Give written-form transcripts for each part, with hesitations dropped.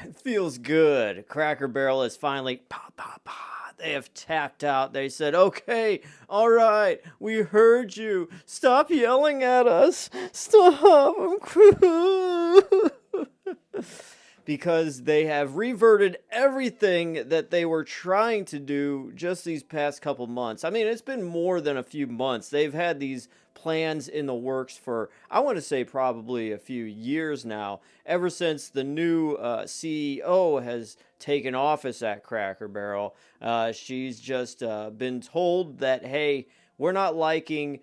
It feels good. Cracker Barrel is finally pop, pop, pop. They have tapped out. They said, okay, all right, we heard you. Stop yelling at us. Stop. Because they have reverted everything that they were trying to do just these past couple months. I mean, it's been more than a few months. They've had these plans in the works for, I want to say, probably a few years now, ever since the new CEO has taken office at Cracker Barrel. She's just been told that, hey, we're not liking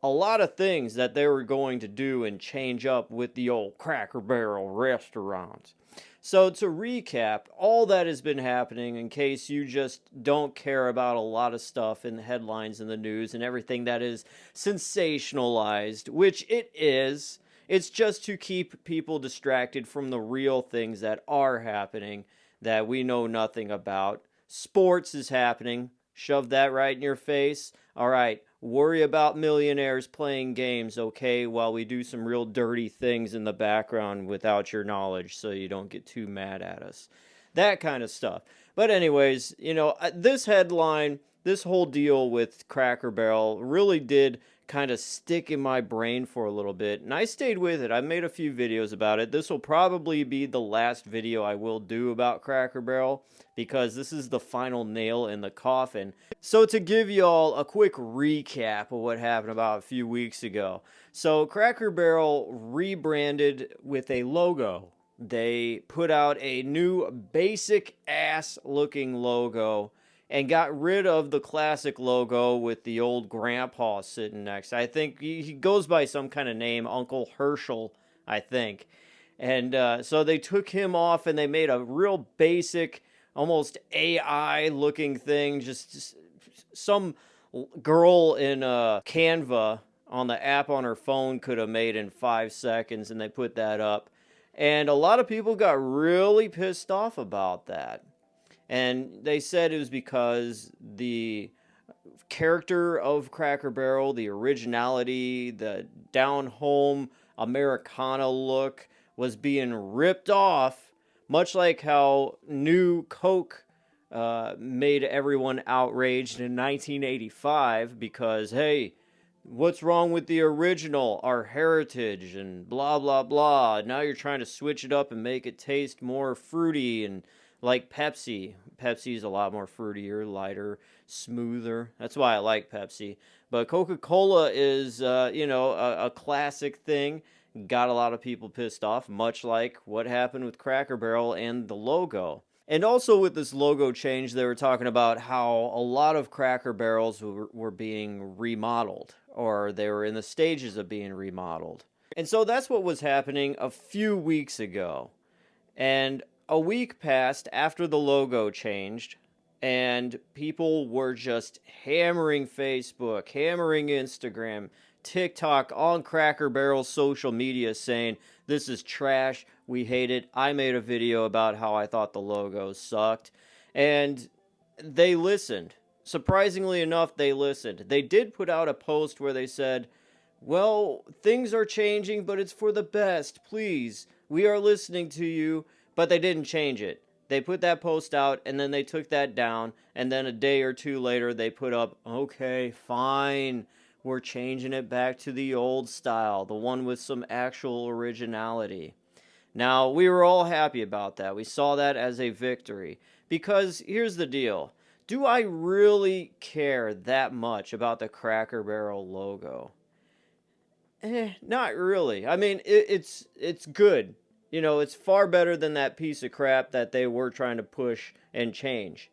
a lot of things that they were going to do and change up with the old Cracker Barrel restaurant. So, to recap, all that has been happening in case you just don't care about a lot of stuff in the headlines and the news and everything that is sensationalized, which it is. It's just to keep people distracted from the real things that are happening that we know nothing about. Sports is happening. Shove that right in your face. All right, worry about millionaires playing games, okay, while we do some real dirty things in the background without your knowledge so you don't get too mad at us. That kind of stuff. But, anyways, this headline, this whole deal with Cracker Barrel really did kind of stick in my brain for a little bit, and I stayed with it. I made a few videos about it. This will probably be the last video I will do about Cracker Barrel because this is the final nail in the coffin. So to give y'all a quick recap of what happened about a few weeks ago. So Cracker Barrel rebranded with a logo. They put out a new basic ass looking logo and got rid of the classic logo with the old grandpa sitting next. I think he goes by some kind of name, Uncle Herschel, I think. And so they took him off and they made a real basic, almost AI looking thing. Just some girl in Canva on the app on her phone could have made in 5 seconds, and they put that up. And a lot of people got really pissed off about that. And they said it was because the character of Cracker Barrel, the originality, the down home Americana look was being ripped off, much like how new Coke made everyone outraged in 1985 because, hey, what's wrong with the original, our heritage, and blah, blah, blah. Now you're trying to switch it up and make it taste more fruity and like Pepsi. Pepsi's a lot more fruitier, lighter, smoother. That's why I like Pepsi. But Coca-Cola is, a classic thing. Got a lot of people pissed off, much like what happened with Cracker Barrel and the logo. And also with this logo change, they were talking about how a lot of Cracker Barrels were being remodeled, or they were in the stages of being remodeled. And so that's what was happening a few weeks ago. And a week passed after the logo changed, and people were just hammering Facebook, hammering Instagram, TikTok, on Cracker Barrel's social media saying, this is trash, we hate it. I made a video about how I thought the logo sucked, and they listened. Surprisingly enough, they listened. They did put out a post where they said, well, things are changing, but it's for the best. Please, we are listening to you. But they didn't change it. They put that post out, and then they took that down, and then a day or two later, they put up, okay, fine, we're changing it back to the old style, the one with some actual originality. Now, we were all happy about that. We saw that as a victory. Because here's the deal. Do I really care that much about the Cracker Barrel logo? Not really. I mean, it's good. It's far better than that piece of crap that they were trying to push and change.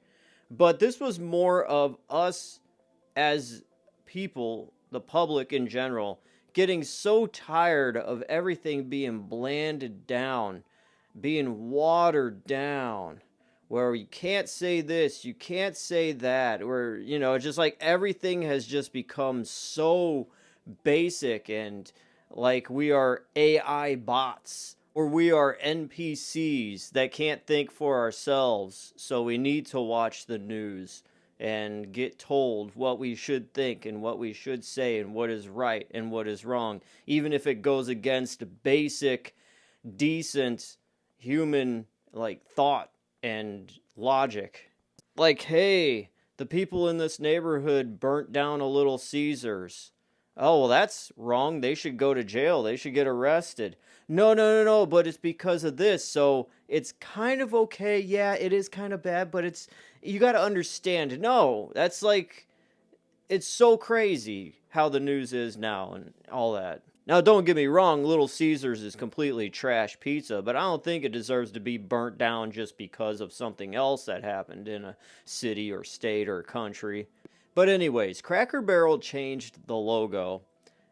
But this was more of us as people, the public in general, getting so tired of everything being blanded down, being watered down, where you can't say this, you can't say that, where, just like everything has just become so basic and like we are AI bots or we are NPCs that can't think for ourselves, so we need to watch the news and get told what we should think and what we should say and what is right and what is wrong, even if it goes against basic, decent human like thought and logic. Like, hey, the people in this neighborhood burnt down a Little Caesars. Oh, well, that's wrong. They should go to jail. They should get arrested. No, no, no, no, but it's because of this. So it's kind of okay. Yeah, it is kind of bad, but you got to understand. No, that's like, it's so crazy how the news is now and all that. Now, don't get me wrong, Little Caesars is completely trash pizza, but I don't think it deserves to be burnt down just because of something else that happened in a city or state or country. But anyways, Cracker Barrel changed the logo,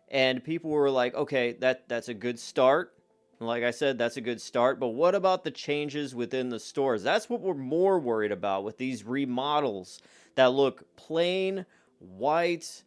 and people were like, okay, that's a good start. Like I said, that's a good start, but what about the changes within the stores? That's what we're more worried about with these remodels that look plain white,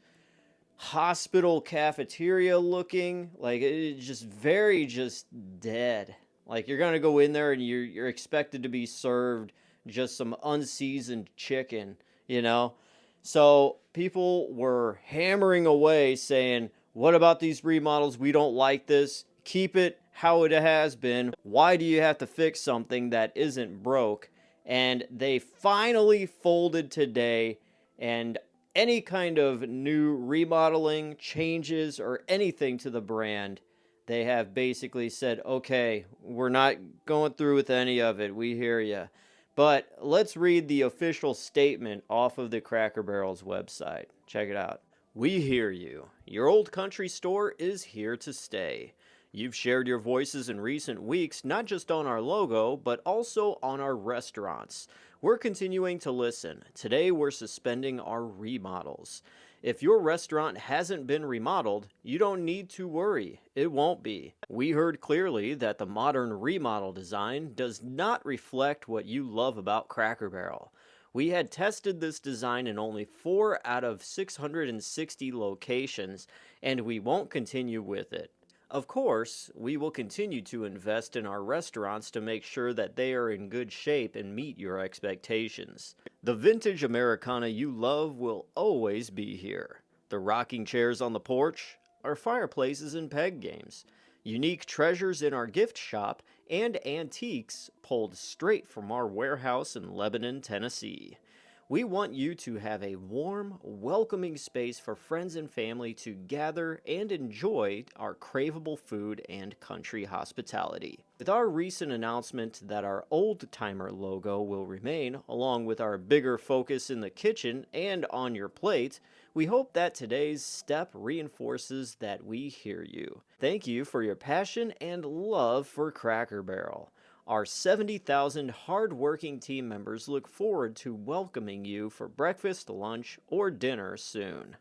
hospital cafeteria looking. Like, it's just very just dead. Like, you're gonna go in there and you're expected to be served just some unseasoned chicken, you know? So people were hammering away saying, what about these remodels? We don't like this. Keep it how it has been. Why do you have to fix something that isn't broke? And they finally folded today, and any kind of new remodeling, changes, or anything to the brand, they have basically said, okay, we're not going through with any of it. We hear you. But let's read the official statement off of the Cracker Barrel's website. Check it out. We hear you. Your old country store is here to stay. You've shared your voices in recent weeks, not just on our logo, but also on our restaurants. We're continuing to listen. Today we're suspending our remodels. If your restaurant hasn't been remodeled, you don't need to worry. It won't be. We heard clearly that the modern remodel design does not reflect what you love about Cracker Barrel. We had tested this design in only 4 out of 660 locations, and we won't continue with it. Of course, we will continue to invest in our restaurants to make sure that they are in good shape and meet your expectations. The vintage Americana you love will always be here. The rocking chairs on the porch, our fireplaces and peg games, unique treasures in our gift shop, and antiques pulled straight from our warehouse in Lebanon, Tennessee. We want you to have a warm, welcoming space for friends and family to gather and enjoy our craveable food and country hospitality. With our recent announcement that our old-timer logo will remain, along with our bigger focus in the kitchen and on your plate, we hope that today's step reinforces that we hear you. Thank you for your passion and love for Cracker Barrel. Our 70,000 hard-working team members look forward to welcoming you for breakfast, lunch, or dinner soon.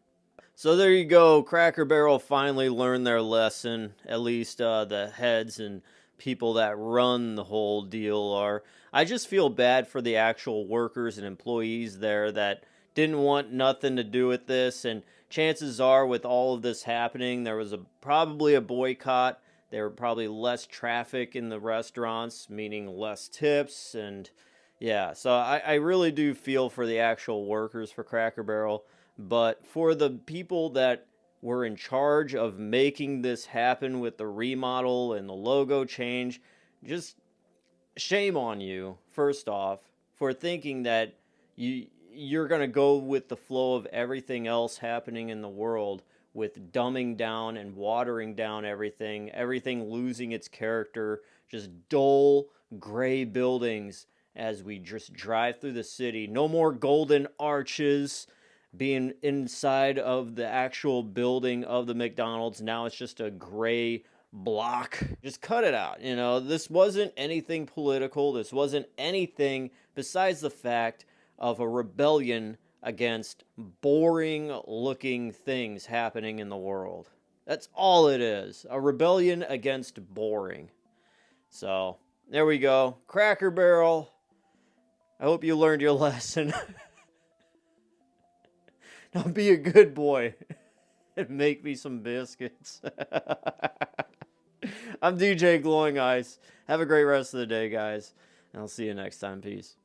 So there you go. Cracker Barrel finally learned their lesson. At least the heads and people that run the whole deal are. I just feel bad for the actual workers and employees there that didn't want nothing to do with this. And chances are, with all of this happening, there was probably a boycott. There were probably less traffic in the restaurants, meaning less tips. And yeah, so I really do feel for the actual workers for Cracker Barrel. But for the people that were in charge of making this happen with the remodel and the logo change, just shame on you, first off, for thinking that you're going to go with the flow of everything else happening in the world, with dumbing down and watering down everything losing its character, just dull, gray buildings as we just drive through the city. No more golden arches being inside of the actual building of the McDonald's. Now it's just a gray block. Just cut it out. You know, this wasn't anything political. This wasn't anything besides the fact of a rebellion against boring looking things happening in the world. That's all it is. A rebellion against boring. So, there we go. Cracker Barrel. I hope you learned your lesson. Now be a good boy and make me some biscuits. I'm DJ Glowing Eyes. Have a great rest of the day, guys. And I'll see you next time. Peace.